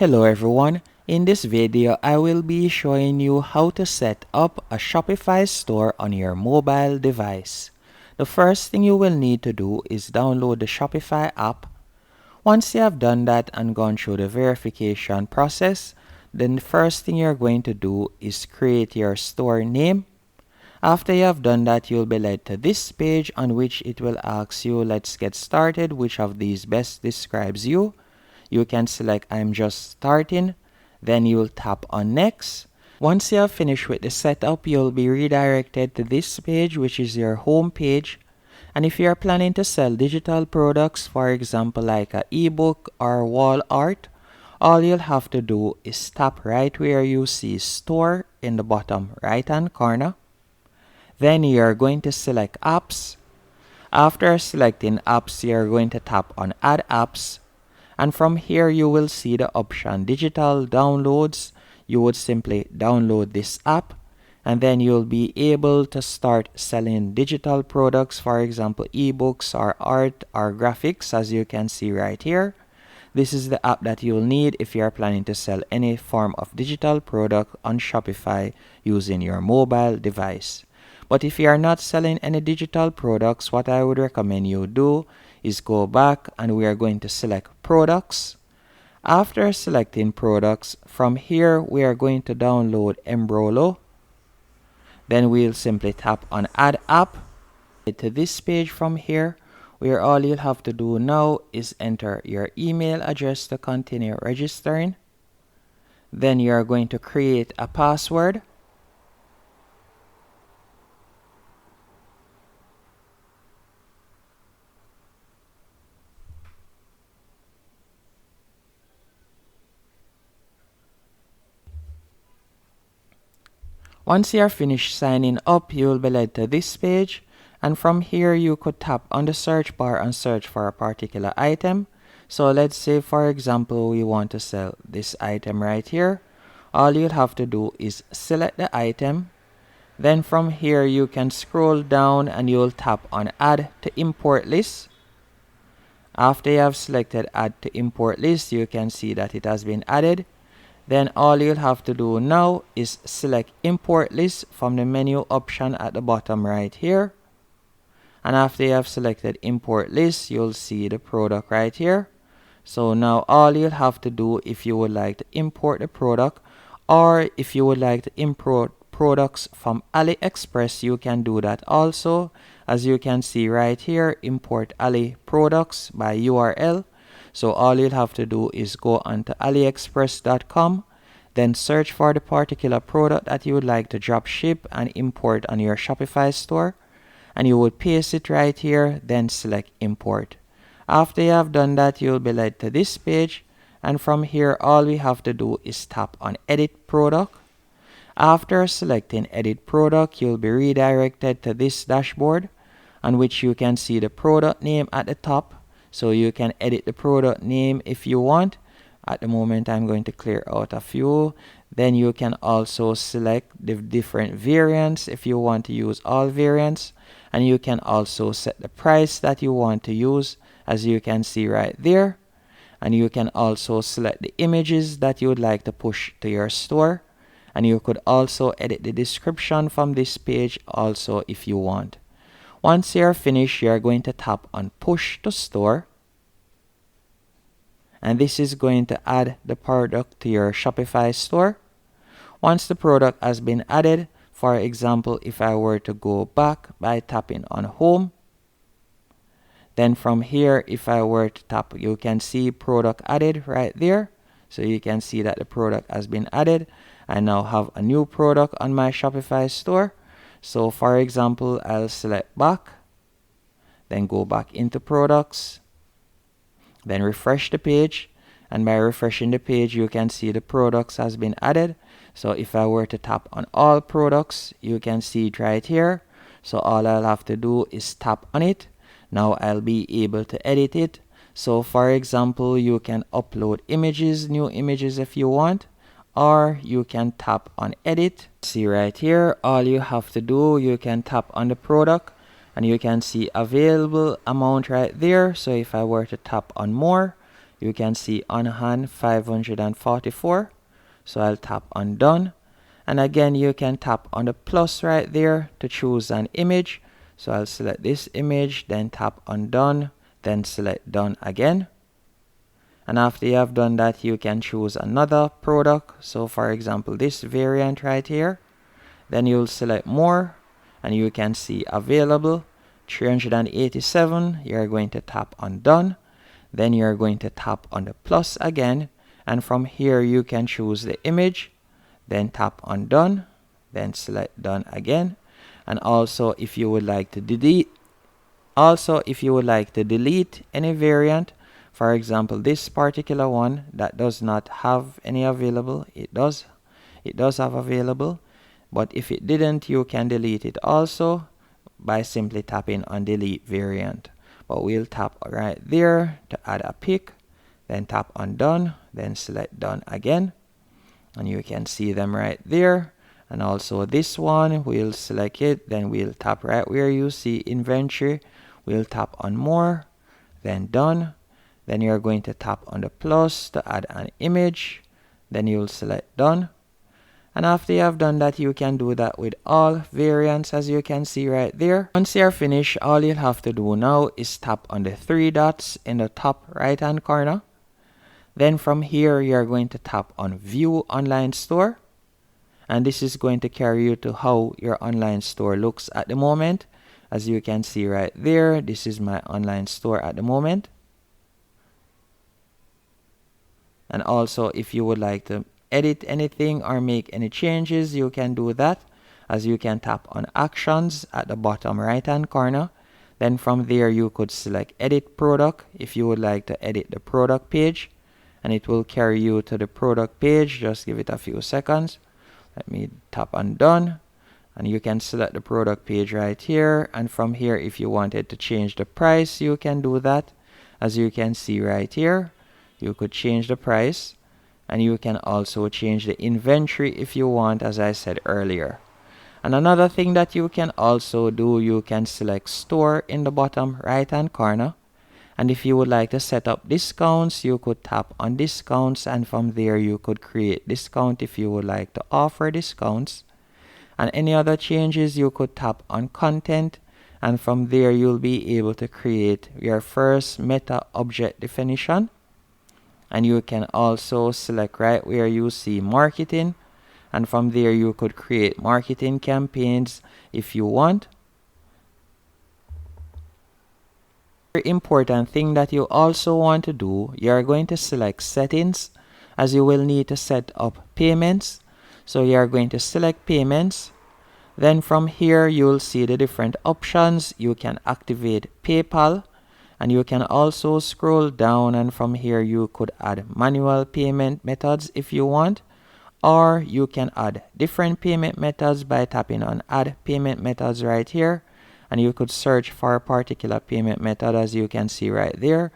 Hello everyone, in this video I will be showing you how to set up a Shopify store on your mobile device. The first thing you will need to do is download the Shopify app. Once you have done that and gone through the verification process, then the first thing you're going to do is create your store name. After you have done that, you'll be led to this page on which it will ask you, let's get started, which of these best describes you. You can select I'm just starting, then you'll tap on next. Once you have finished with the setup, you'll be redirected to this page, which is your home page. And if you're planning to sell digital products, for example like an ebook or wall art, all you'll have to do is tap right where you see store in the bottom right hand corner. Then you're going to select apps. After selecting apps, you're going to tap on add apps. And from here you will see the option digital downloads. You would simply download this app and then you'll be able to start selling digital products, for example ebooks or art or graphics, as you can see right here. This is the app that you'll need if you are planning to sell any form of digital product on Shopify using your mobile device. But if you are not selling any digital products, what I would recommend you do is go back and we are going to select products. After selecting products, from here we are going to download Embrolo. Then we'll simply tap on add app. To this page from here, where all you'll have to do now is enter your email address to continue registering. Then you are going to create a password. Once you are finished signing up, you will be led to this page, and from here you could tap on the search bar and search for a particular item. So let's say for example we want to sell this item right here. All you'll have to do is select the item. Then from here you can scroll down and you'll tap on add to import list. After you have selected add to import list, you can see that it has been added. Then all you'll have to do now is select import list from the menu option at the bottom right here. And after you have selected import list, you'll see the product right here. So now all you'll have to do if you would like to import the product, or if you would like to import products from AliExpress, you can do that also. As you can see right here, import Ali products by URL. So all you'll have to do is go onto aliexpress.com, then search for the particular product that you would like to drop ship and import on your Shopify store, and you would paste it right here, then select import. After you have done that, you'll be led to this page, and from here all we have to do is tap on edit product. After selecting edit product, you'll be redirected to this dashboard on which you can see the product name at the top. So you can edit the product name if you want. At the moment I'm going to clear out a few. Then you can also select the different variants if you want to use all variants, and you can also set the price that you want to use, as you can see right there. And you can also select the images that you would like to push to your store, and you could also edit the description from this page also if you want. Once you're finished, you're going to tap on push to store, and this is going to add the product to your Shopify store. Once the product has been added, for example if I were to go back by tapping on home, then from here if I were to tap, you can see product added right there. So you can see that the product has been added. I now have a new product on my Shopify store. So for example, I'll select back, then go back into products, then refresh the page, and by refreshing the page you can see the products has been added. So if I were to tap on all products, you can see it right here. So all I'll have to do is tap on it. Now I'll be able to edit it. So for example, you can upload images, new images if you want, or you can tap on edit. See right here, all you have to do, you can tap on the product and you can see available amount right there. So if I were to tap on more, You can see on hand 544. So I'll tap on done. And again, you can tap on the plus right there to choose an image. So I'll select this image, then tap on done, then select done again. And after you have done that, you can choose another product. So for example, this variant right here. Then you'll select more and you can see available 387. You're going to tap on done. Then you're going to tap on the plus again. And from here, you can choose the image. Then tap on done. Then select done again. And also if you would like to delete any variant, for example, this particular one that does not have any available, it does have available. But if it didn't, you can delete it also by simply tapping on delete variant. But we'll tap right there to add a pic, then tap on done, then select done again. And you can see them right there. And also this one, we'll select it, then we'll tap right where you see inventory. We'll tap on more, then done. Then you're going to tap on the plus to add an image. Then you'll select done. And after you have done that, you can do that with all variants, as you can see right there. Once you're finished, all you'll have to do now is tap on the three dots in the top right hand corner. Then from here, you're going to tap on view online store. And this is going to carry you to how your online store looks at the moment. As you can see right there, this is my online store at the moment. And also if you would like to edit anything or make any changes, you can do that, as you can tap on actions at the bottom right hand corner. Then from there you could select edit product if you would like to edit the product page, and it will carry you to the product page. Just give it a few seconds. Let me tap on done, and you can select the product page right here. And from here, if you wanted to change the price, you can do that. As you can see right here, you could change the price. And you can also change the inventory if you want, as I said earlier. And another thing that you can also do, you can select store in the bottom right hand corner. And if you would like to set up discounts, you could tap on discounts, and from there you could create discount if you would like to offer discounts. And any other changes, you could tap on content, and from there you'll be able to create your first meta object definition. And you can also select right where you see marketing, and from there you could create marketing campaigns if you want. Very important thing that you also want to do, you're going to select settings, as you will need to set up payments. So you're going to select payments. Then from here you'll see the different options. You can activate PayPal. And you can also scroll down, and from here you could add manual payment methods if you want, or you can add different payment methods by tapping on add payment methods right here, and you could search for a particular payment method. As you can see right there,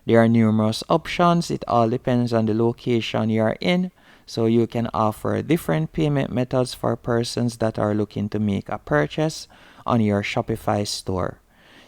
there are numerous options. It all depends on the location you are in, so you can offer different payment methods for persons that are looking to make a purchase on your Shopify store.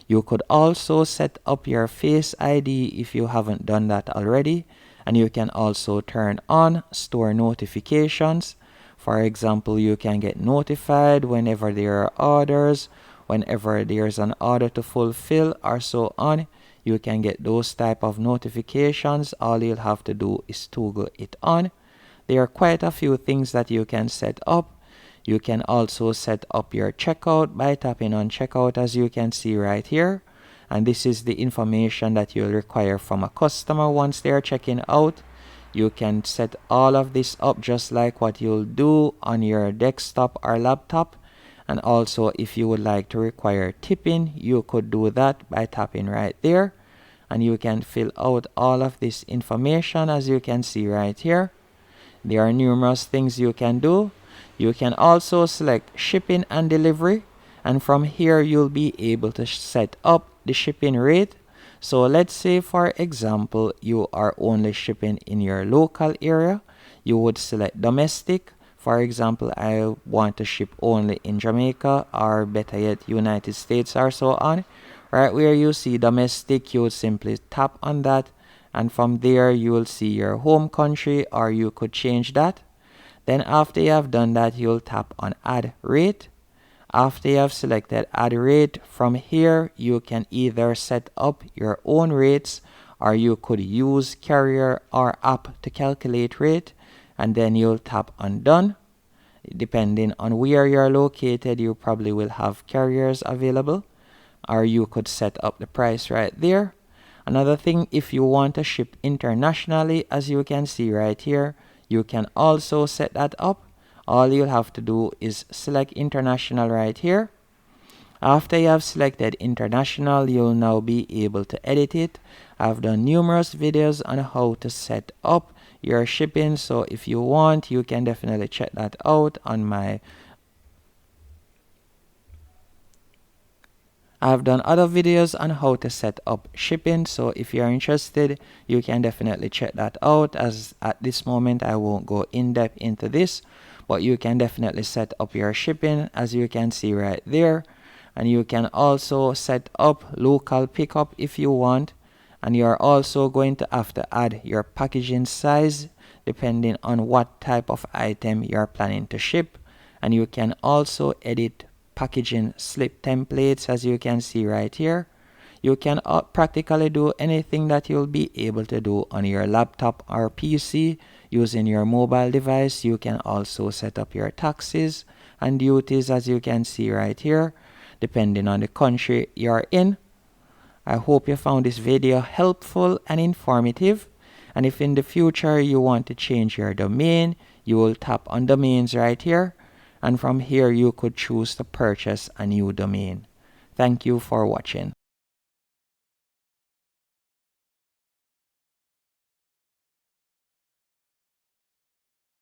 You could also set up your Face ID if you haven't done that already, and you can also turn on store notifications. For example, you can get notified whenever there are orders, whenever there's an order to fulfill, or so on. You can get those type of notifications. All you'll have to do is toggle it on. There are quite a few things that you can set up. You can also set up your checkout by tapping on checkout, as you can see right here. And this is the information that you'll require from a customer once they're checking out. You can set all of this up just like what you'll do on your desktop or laptop. And also if you would like to require tipping, you could do that by tapping right there. And you can fill out all of this information, as you can see right here. There are numerous things you can do. You can also select shipping and delivery, and from here you'll be able to set up the shipping rate. So let's say for example you are only shipping in your local area. You would select domestic. For example, I want to ship only in Jamaica, or better yet United States, or so on. Right where you see domestic, you would simply tap on that, and from there you will see your home country, or you could change that. Then after you have done that, you'll tap on add rate. After you have selected add rate, from here you can either set up your own rates, or you could use carrier or app to calculate rate, and then you'll tap on done. Depending on where you're located, you probably will have carriers available, or you could set up the price right there. Another thing, if you want to ship internationally, as you can see right here, you can also set that up. All you'll have to do is select international right here. After you have selected international, you'll now be able to edit it. I've done numerous videos on how to set up your shipping, so if you want, you can definitely check that out on my I've done other videos on how to set up shipping, so if you're interested, you can definitely check that out, as at this moment I won't go in depth into this, but you can definitely set up your shipping, as you can see right there. And you can also set up local pickup if you want, and you're also going to have to add your packaging size depending on what type of item you're planning to ship. And you can also edit packaging slip templates, as you can see right here. You can practically do anything that you'll be able to do on your laptop or PC using your mobile device. You can also set up your taxes and duties, as you can see right here, depending on the country you're in. I hope you found this video helpful and informative. And if in the future you want to change your domain, you will tap on domains right here. And from here you could choose to purchase a new domain. Thank you for watching.